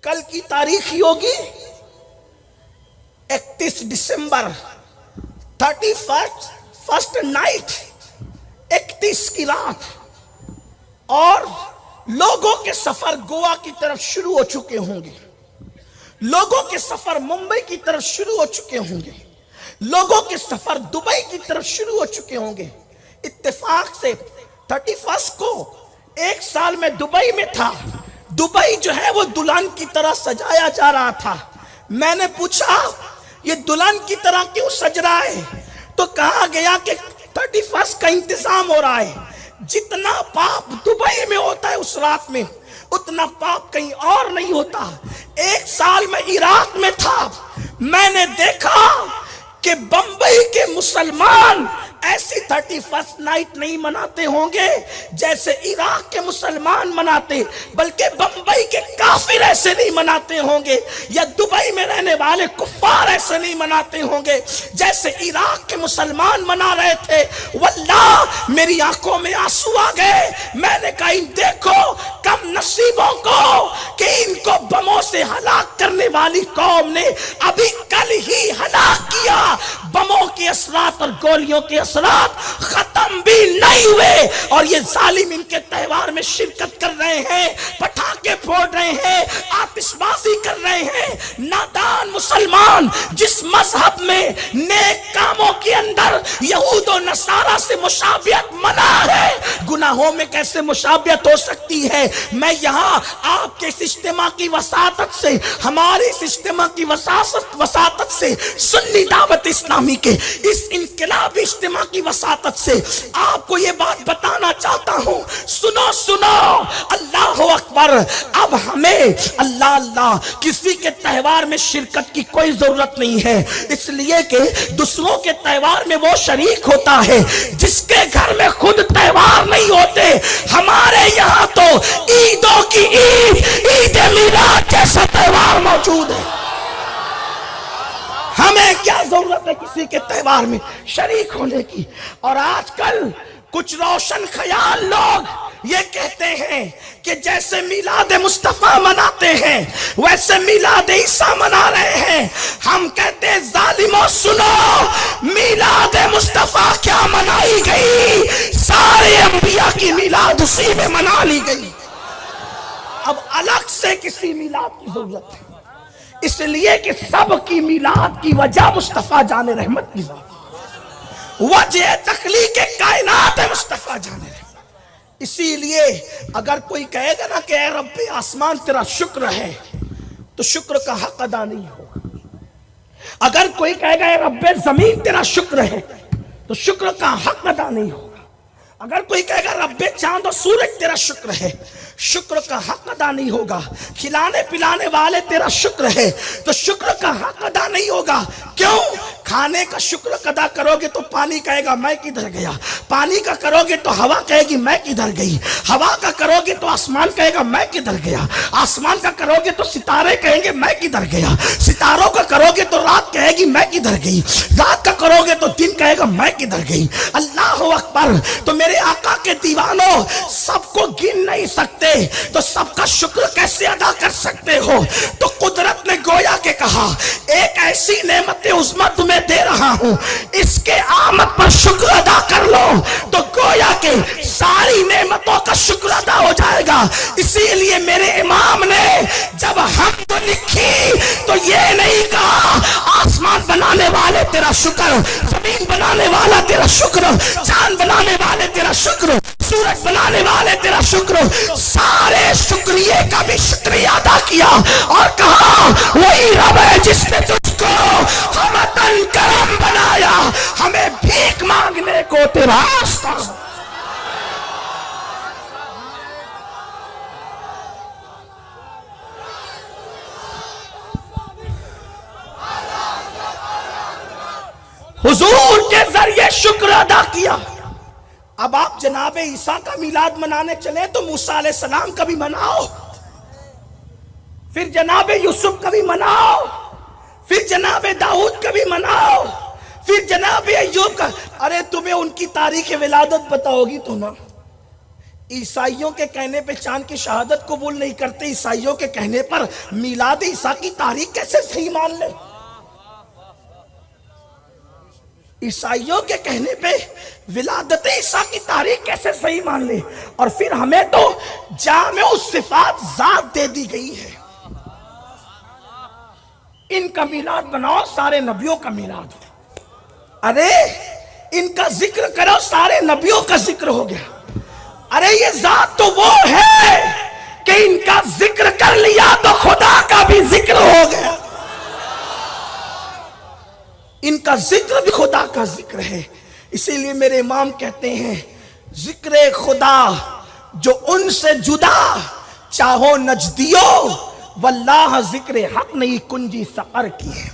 کل کی تاریخ ہی ہوگی 31 دسمبر 31st نائٹ، 31 کی رات، اور لوگوں کے سفر گوا کی طرف شروع ہو چکے ہوں گے، لوگوں کے سفر ممبئی کی طرف شروع ہو چکے ہوں گے، لوگوں کے سفر دبئی کی طرف شروع ہو چکے ہوں گے۔ اتفاق سے 31 کو ایک سال میں دبئی میں تھا، دبئی جو ہے وہ دلہن کی طرح سجایا جا رہا تھا۔ میں نے پوچھا یہ دلہن کی طرح کیوں سج رہا ہے؟ تو کہا گیا کہ 31 کا انتظام ہو رہا ہے، جتنا پاپ دبئی میں ہوتا ہے اس رات میں اتنا پاپ کہیں اور نہیں ہوتا۔ ایک سال میں عراق میں تھا، میں نے دیکھا کہ بمبئی کے مسلمان ایسی 31 نائٹ نہیں مناتے ہوں گے جیسے عراق کے مسلمان مناتے، بلکہ بمبئی کے کافر ایسے نہیں مناتے ہوں گے، یا دبئی میں رہنے والے کفار ایسے نہیں مناتے ہوں گے جیسے عراق کے مسلمان منا رہے تھے۔ واللہ میری آنکھوں میں آنسو آ گئے۔ میں نے کہا ان دیکھو کم نصیبوں کو کہ ان کو بموں سے ہلاک کرنے والی قوم نے ابھی کل ہی ہلاک کیا۔ بموں کے اثرات اور گولیوں کے اثرات ختم بھی نہیں ہوئے، اور یہ ظالم ان کے تہوار میں شرکت کر رہے ہیں، پٹاخے پھوڑ رہے ہیں، آتش بازی کر رہے ہیں۔ نادان مسلمان جس مذہب میں نیک کاموں کے اندر یہود و نصارہ سے مشابہت منع ہے، گناہوں میں کیسے مشابہت ہو سکتی ہے؟ میں یہاں آپ کے اس اجتماع کی وساطت سے، ہمارے اس اجتماع کی وساطت سے، سنی دعوت اسلامی کے اس انقلابی اجتماع کی وساطت سے آپ کو یہ بات بتانا چاہتا ہوں، سنو سنو، اللہ اکبر۔ اب ہمیں اللہ اللہ کسی کے تہوار میں شرکت کی کوئی ضرورت نہیں ہے، اس لیے کہ دوسروں کے تہوار میں وہ شریک ہوتا ہے جس کے گھر میں خود تہوار نہیں ہوتے۔ ہمارے یہاں تو عیدوں کی عید میلاد جیسا تہوار موجود ہے، ہمیں کیا ضرورت ہے کسی کے تہوار میں شریک ہونے کی؟ اور آج کل کچھ روشن خیال لوگ یہ کہتے ہیں کہ جیسے میلاد مصطفیٰ مناتے ہیں ویسے میلاد عیسیٰ منا رہے ہیں۔ ہم کہتے ہیں ظالموں سنو، میلاد مصطفیٰ کیا منائی گئی؟ سارے انبیاء کی میلاد اسی میں منا لی گئی، اب الگ سے کسی میلاد کی ضرورت ہے، اس لیے کہ سب کی میلاد کی وجہ مصطفیٰ جان رحمت کی ذات، وجہ تخلیق کائنات ہے مصطفیٰ جان رحمت۔ اسی لیے اگر کوئی کہے گا نا کہ اے رب آسمان تیرا شکر ہے، تو شکر کا حق ادا نہیں ہوگا۔ اگر کوئی کہے گا اے رب زمین تیرا شکر ہے، تو شکر کا حق ادا نہیں ہوگا۔ اگر کوئی کہے گا رب چاند و سورج تیرا شکر ہے، شکر کا حق ادا نہیں ہوگا۔ کھلانے پلانے والے تیرا شکر ہے، تو شکر کا حق ادا نہیں ہوگا۔ کیوں؟ کھانے کا شکر ادا کرو گے تو پانی کہے گا میں کدھر گیا، پانی کا کرو گے تو ہوا کہے گی میں کدھر گئی، ہوا کا کرو گے تو آسمان کہے گا میں کدھر گیا، آسمان کا کرو گے تو ستارے کہیں گے میں کدھر گیا، ستاروں کا کرو گے تو رات کہے گی میں کدھر گئی، رات کا کرو گے تو دن کہے گا میں کدھر گئی۔ اللہ اکبر۔ تو میرے آقا کے دیوانوں، سب کو گن نہیں سکتے تو سب کا شکر کیسے ادا کر سکتے ہو؟ تو قدرت نے گویا کہ کہا ایک ایسی نعمت عظمی تمہیں دے رہا ہوں، اس کے آمد پر شکر ادا کر لو، تو گویا کہ ساری نعمتوں کا شکر ادا ہو جائے گا۔ اسی لیے میرے امام نے جب حمد لکھی تو یہ نہیں کہا آسمان بنانے والے تیرا شکر، زمین بنانے والا تیرا شکر، چاند بنانے والے تیرا شکر، سورج بنانے والے تیرا شکر، سارے شکریہ کا بھی شکریہ ادا کیا اور کہا وہی رب ہے جس نے تجھ کو ہمتن کرم بنایا، ہمیں بھیک مانگنے کو تیرا راستہ۔ حضور کے ذریعے شکر ادا کیا۔ اب آپ جناب عیسیٰ کا میلاد منانے چلے تو موسیٰ علیہ السلام کا بھی مناؤ، پھر جناب یوسف کا بھی مناؤ، پھر جناب داؤد کا بھی مناؤ، پھر جناب ایوب کا۔ ارے تمہیں ان کی تاریخ ولادت پتہ ہوگی تو نا، عیسائیوں کے کہنے پہ چاند کی شہادت قبول نہیں کرتے، عیسائیوں کے کہنے پر میلاد عیسیٰ کی تاریخ کیسے صحیح مان لے؟ عیسائیوں کے کہنے پہ ولادت عیسیٰ کی تاریخ کیسے صحیح مان لے؟ اور پھر ہمیں تو جامع الصفات ذات دے دی گئی ہے، ان کا میلاد بناؤ سارے نبیوں کا میلاد ہو، ارے ان کا ذکر کرو سارے نبیوں کا ذکر ہو گیا۔ ارے یہ ذات تو وہ ہے کہ ان کا ذکر کر لیا تو خدا کا بھی ذکر ہو گیا، ان کا ذکر بھی خدا کا ذکر ہے۔ اسی لیے میرے امام کہتے ہیں ذکر خدا جو ان سے جدا چاہو نجدیو، واللہ ذکر حق نہیں کنجی سقر کی ہے۔